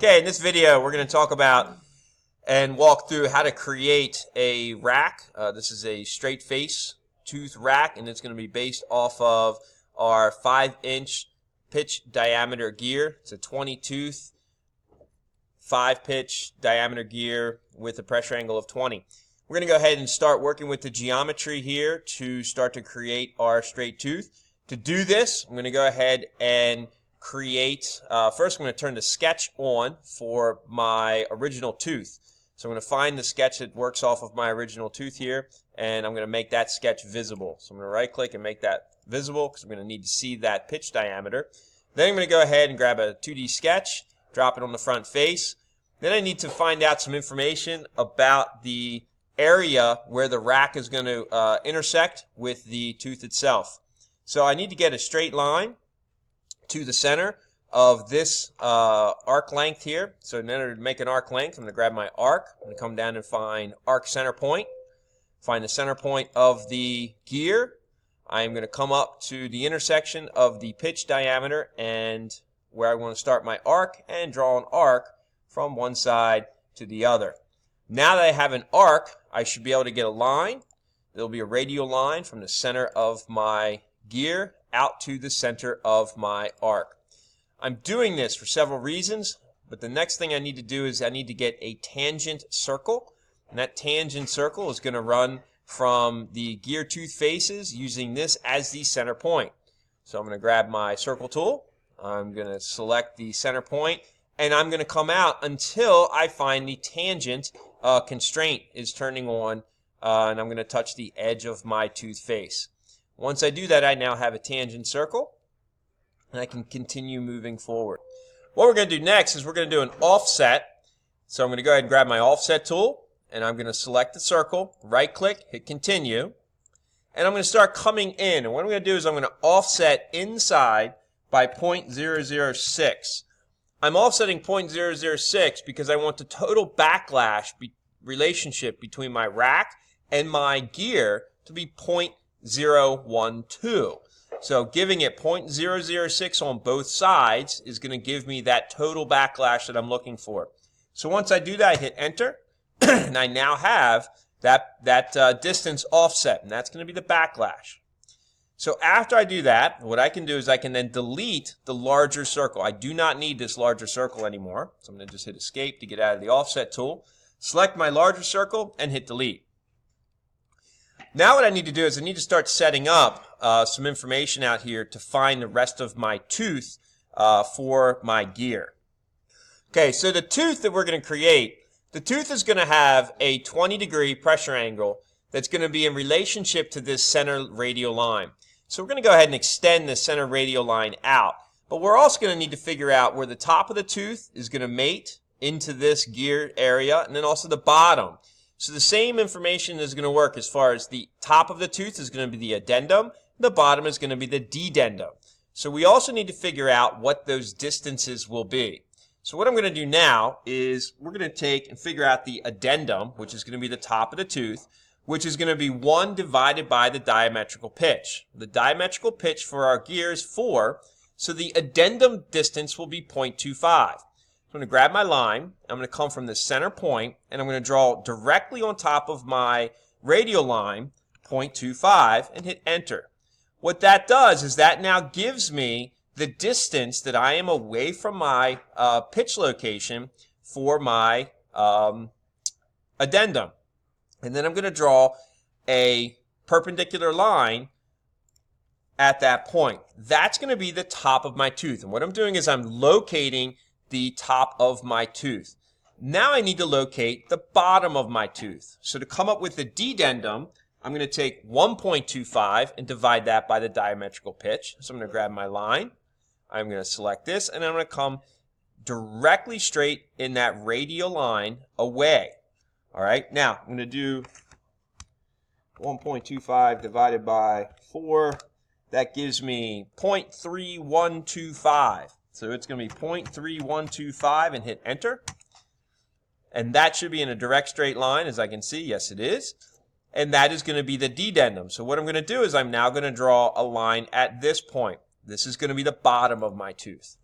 Okay, in this video we're going to talk about and walk through how to create a rack. This is a straight face tooth rack, and it's going to be based off of our 5-inch pitch diameter gear. It's a 20 tooth 5-pitch diameter gear with a pressure angle of 20. We're going to go ahead and start working with the geometry here to start to create our straight tooth. To do this, I'm going to go ahead and create, first I'm going to turn the sketch on for my original tooth. So I'm going to find the sketch that works off of my original tooth here, and I'm going to make that sketch visible. So I'm going to right click and make that visible because I'm going to need to see that pitch diameter. Then I'm going to go ahead and grab a 2D sketch, drop it on the front face. Then I need to find out some information about the area where the rack is going to intersect with the tooth itself. So I need to get a straight line to the center of this arc length here. So in order to make an arc length, I'm going to grab my arc. I'm going to come down and find arc center point. Find the center point of the gear. I'm going to come up to the intersection of the pitch diameter and where I want to start my arc and draw an arc from one side to the other. Now that I have an arc, I should be able to get a line. There will be a radial line from the center of my gear out to the center of my arc. I'm doing this for several reasons, but the next thing I need to do is I need to get a tangent circle, and that tangent circle is going to run from the gear tooth faces using this as the center point. So I'm going to grab my circle tool, I'm going to select the center point, and I'm going to come out until I find the tangent constraint is turning on, and I'm going to touch the edge of my tooth face. Once I do that, I now have a tangent circle, and I can continue moving forward. What we're going to do next is we're going to do an offset. So I'm going to go ahead and grab my offset tool, and I'm going to select the circle, right-click, hit continue, and I'm going to start coming in. And what I'm going to do is I'm going to offset inside by 0.006. I'm offsetting 0.006 because I want the total backlash relationship between my rack and my gear to be 0.012. So giving it 0.006 on both sides is going to give me that total backlash that I'm looking for. So once I do that, I hit enter, and I now have that distance offset, and that's going to be the backlash. So after I do that, what I can do is I can then delete the larger circle. I do not need this larger circle anymore. So I'm going to just hit escape to get out of the offset tool, select my larger circle, and hit delete. Now what I need to do is I need to start setting up some information out here to find the rest of my tooth for my gear. Okay, so the tooth that we're going to create, the tooth is going to have a 20-degree pressure angle that's going to be in relationship to this center radial line. So we're going to go ahead and extend the center radial line out. But we're also going to need to figure out where the top of the tooth is going to mate into this gear area, and then also the bottom. So the same information is going to work as far as the top of the tooth is going to be the addendum, the bottom is going to be the dedendum. So we also need to figure out what those distances will be. So what I'm going to do now is we're going to take and figure out the addendum, which is going to be the top of the tooth, which is going to be 1 divided by the diametrical pitch. The diametrical pitch for our gear is 4, so the addendum distance will be 0.25. I'm going to grab my line, I'm going to come from the center point, and I'm going to draw directly on top of my radial line, 0.25, and hit enter. What that does is that now gives me the distance that I am away from my pitch location for my addendum. And then I'm going to draw a perpendicular line at that point. That's going to be the top of my tooth. And what I'm doing is I'm locating the top of my tooth. Now I need to locate the bottom of my tooth. So to come up with the dedendum, I'm going to take 1.25 and divide that by the diametrical pitch. So I'm going to grab my line. I'm going to select this, and I'm going to come directly straight in that radial line away. All right, now I'm going to do 1.25 divided by 4. That gives me 0.3125. So it's going to be 0.3125 and hit enter. And that should be in a direct straight line, as I can see. Yes, it is. And that is going to be the dedendum. So what I'm going to do is I'm now going to draw a line at this point. This is going to be the bottom of my tooth.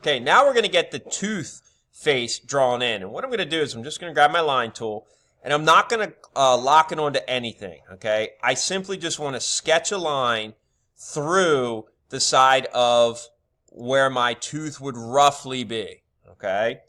Okay, now we're going to get the tooth face drawn in. And what I'm going to do is I'm just going to grab my line tool, and I'm not going to lock it onto anything, okay? I simply just want to sketch a line through the side of where my tooth would roughly be, okay?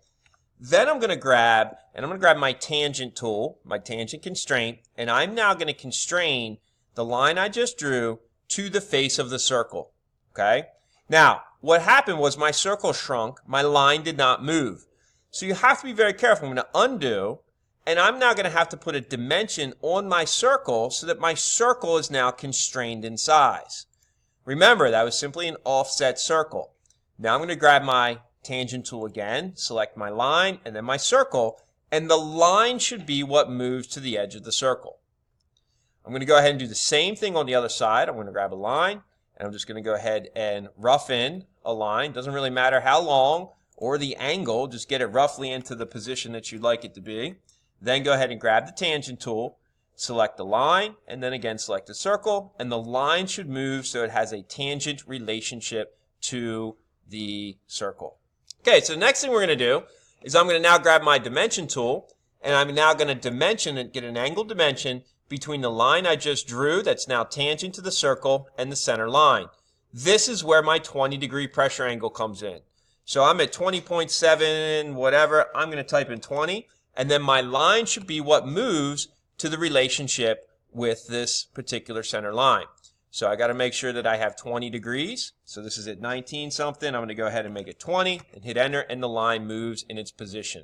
Then I'm going to grab my tangent tool, my tangent constraint, and I'm now going to constrain the line I just drew to the face of the circle, okay? Now, what happened was my circle shrunk, my line did not move. So you have to be very careful. I'm going to undo, and I'm now going to have to put a dimension on my circle so that my circle is now constrained in size. Remember, that was simply an offset circle. Now I'm going to grab my tangent tool again, select my line, and then my circle, and the line should be what moves to the edge of the circle. I'm going to go ahead and do the same thing on the other side. I'm going to grab a line, and I'm just going to go ahead and rough in a line. Doesn't really matter how long or the angle, just get it roughly into the position that you'd like it to be. Then go ahead and grab the tangent tool, select the line, and then again select the circle, and the line should move so it has a tangent relationship to the circle. Okay, so the next thing we're going to do is I'm going to now grab my dimension tool, and I'm now going to dimension and get an angle dimension between the line I just drew that's now tangent to the circle and the center line. This is where my 20-degree pressure angle comes in. So I'm at 20.7 whatever, I'm going to type in 20, and then my line should be what moves to the relationship with this particular center line. So I got to make sure that I have 20 degrees. So this is at 19 something. I'm going to go ahead and make it 20 and hit enter, and the line moves in its position.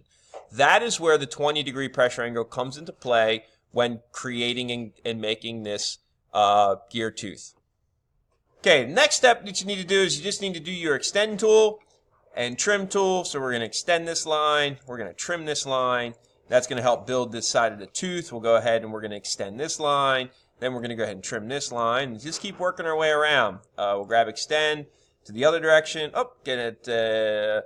That is where the 20-degree pressure angle comes into play when creating and making this gear tooth. Okay, the next step that you need to do is you just need to do your extend tool and trim tool. So we're going to extend this line. We're going to trim this line. That's going to help build this side of the tooth. We'll go ahead and we're going to extend this line. Then we're going to go ahead and trim this line and just keep working our way around. We'll grab extend to the other direction. Oh, get it.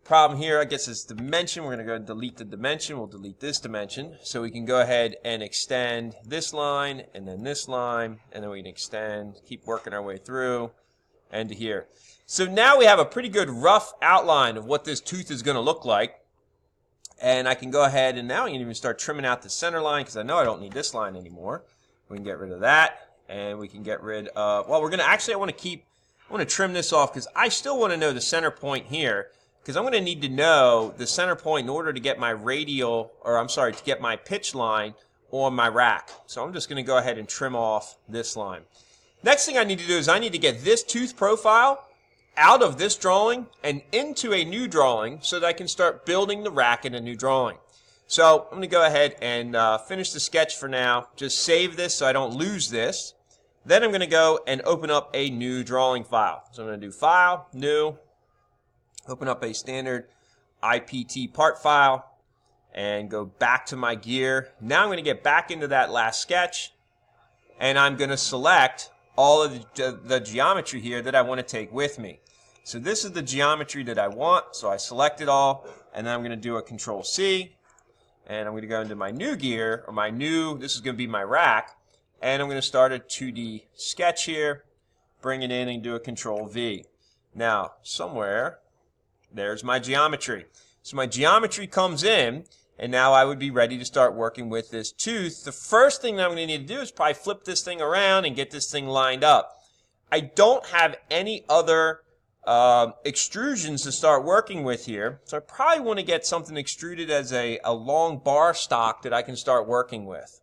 Problem here, I guess, is dimension. We're going to go and delete the dimension. We'll delete this dimension. So we can go ahead and extend this line and then this line. And then we can extend, keep working our way through and to here. So now we have a pretty good rough outline of what this tooth is going to look like. And I can go ahead and now I can even start trimming out the center line because I know I don't need this line anymore. We can get rid of that, and we can get rid of, well, we're going to actually, I want to trim this off because I still want to know the center point here because I'm going to need to know the center point in order to get my to get my pitch line on my rack. So I'm just going to go ahead and trim off this line. Next thing I need to do is I need to get this tooth profile out of this drawing and into a new drawing so that I can start building the rack in a new drawing. So I'm going to go ahead and finish the sketch for now. Just save this so I don't lose this. Then I'm going to go and open up a new drawing file. So I'm going to do File, New, open up a standard IPT part file, and go back to my gear. Now I'm going to get back into that last sketch, and I'm going to select all of the geometry here that I want to take with me. So this is the geometry that I want, so I select it all, and then I'm going to do a Control-C. And I'm going to go into my new gear, or this is going to be my rack, and I'm going to start a 2D sketch here, bring it in and do a Control-V. Now, somewhere, there's my geometry. So my geometry comes in, and now I would be ready to start working with this tooth. The first thing that I'm going to need to do is probably flip this thing around and get this thing lined up. I don't have any other extrusions to start working with here, so I probably want to get something extruded as a long bar stock that I can start working with.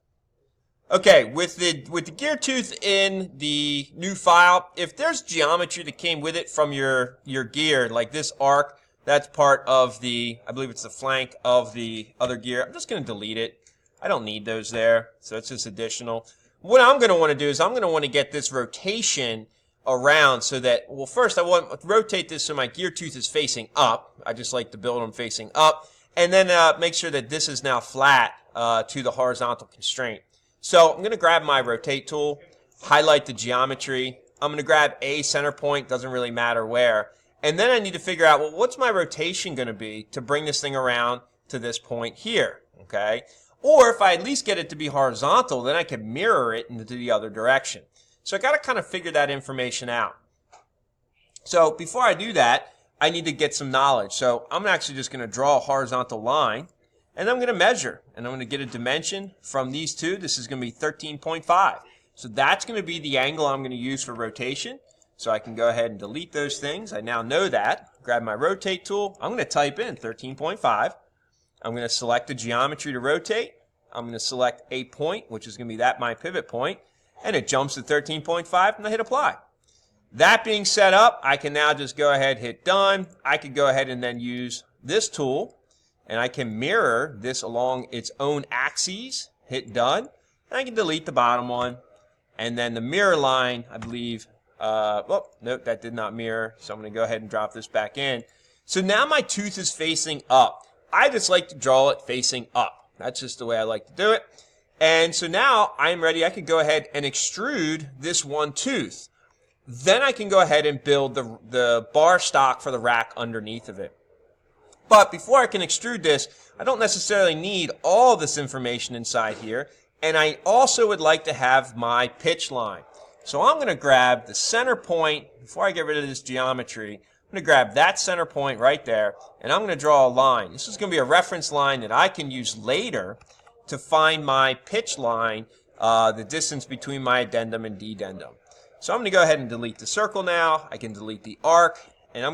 Okay, with the gear tooth in the new file, if there's geometry that came with it from your gear, like this arc, that's part of the, I believe it's the flank of the other gear. I'm just going to delete it. I don't need those there, so it's just additional. What I'm going to want to do is I'm going to want to get this rotation around so that, well, first I want to rotate this so my gear tooth is facing up. I just like to build them facing up. And then make sure that this is now flat to the horizontal constraint. So I'm going to grab my rotate tool, highlight the geometry. I'm going to grab a center point, doesn't really matter where. And then I need to figure out, well, what's my rotation going to be to bring this thing around to this point here, okay? Or if I at least get it to be horizontal, then I can mirror it into the other direction. So I got to kind of figure that information out. So before I do that, I need to get some knowledge. So I'm actually just going to draw a horizontal line, and I'm going to measure, and I'm going to get a dimension from these two. This is going to be 13.5. So that's going to be the angle I'm going to use for rotation. So I can go ahead and delete those things. I now know that. Grab my rotate tool. I'm going to type in 13.5. I'm going to select the geometry to rotate. I'm going to select a point, which is going to be my pivot point, and it jumps to 13.5, and I hit apply. That being set up, I can now just go ahead, hit done. I could go ahead and then use this tool, and I can mirror this along its own axes, hit done, and I can delete the bottom one. And then the mirror line, I believe, nope, that did not mirror, so I'm going to go ahead and drop this back in. So now my tooth is facing up. I just like to draw it facing up. That's just the way I like to do it. And so now I'm ready. I can go ahead and extrude this one tooth. Then I can go ahead and build the bar stock for the rack underneath of it. But before I can extrude this, I don't necessarily need all this information inside here. And I also would like to have my pitch line. So I'm going to grab the center point. Before I get rid of this geometry, I'm going to grab that center point right there, and I'm going to draw a line. This is going to be a reference line that I can use later to find my pitch line, the distance between my addendum and dedendum. So I'm going to go ahead and delete the circle now. I can delete the arc, and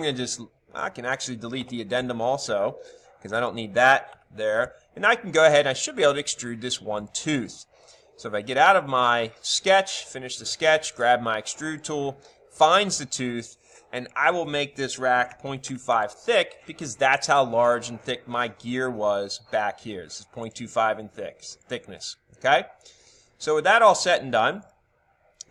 I can actually delete the addendum also, because I don't need that there. And I can go ahead, I should be able to extrude this one tooth. So if I get out of my sketch, finish the sketch, grab my extrude tool, finds the tooth, and I will make this rack 0.25 thick because that's how large and thick my gear was back here. This is 0.25 in thickness. Okay? So with that all set and done,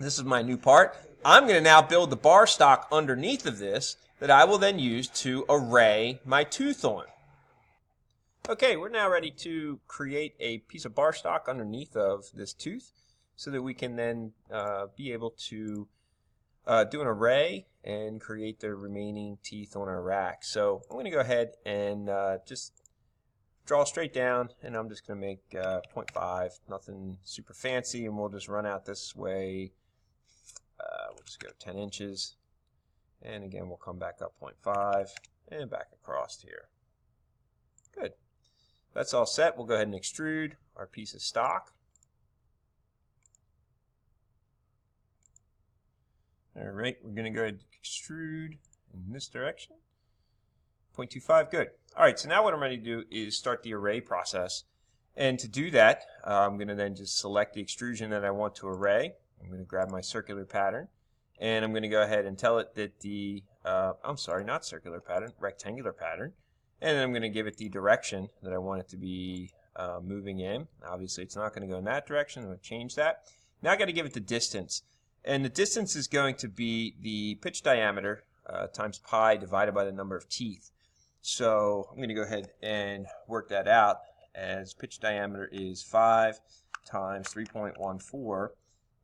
this is my new part. I'm going to now build the bar stock underneath of this that I will then use to array my tooth on. Okay, we're now ready to create a piece of bar stock underneath of this tooth so that we can then be able to do an array and create the remaining teeth on our rack. So I'm going to go ahead and just draw straight down, and I'm just going to make 0.5, nothing super fancy, and we'll just run out this way. We'll just go 10 inches, and again we'll come back up 0.5 and back across here. Good. That's all set. We'll go ahead and extrude our piece of stock. Alright, we're going to go ahead and extrude in this direction. 0.25, good. Alright, so now what I'm ready to do is start the array process. And to do that, I'm going to then just select the extrusion that I want to array. I'm going to grab my circular pattern, and I'm going to go ahead and tell it that not circular pattern, rectangular pattern. And then I'm going to give it the direction that I want it to be moving in. Obviously, it's not going to go in that direction. I'm going to change that. Now I've got to give it the distance. And the distance is going to be the pitch diameter times pi divided by the number of teeth. So I'm going to go ahead and work that out as pitch diameter is 5 times 3.14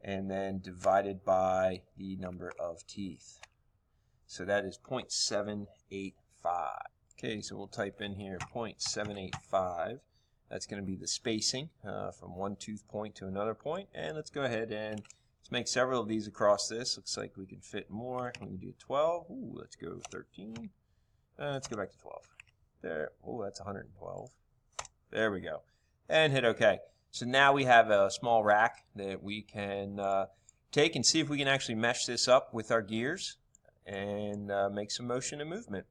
and then divided by the number of teeth. So that is 0.785. Okay, so we'll type in here 0.785. That's going to be the spacing from one tooth point to another point. And let's go ahead and let's make several of these across this. Looks like we can fit more. We can do 12. Ooh, let's go 13. Let's go back to 12. There. Oh, that's 112. There we go. And hit OK. So now we have a small rack that we can take and see if we can actually mesh this up with our gears and make some motion and movement.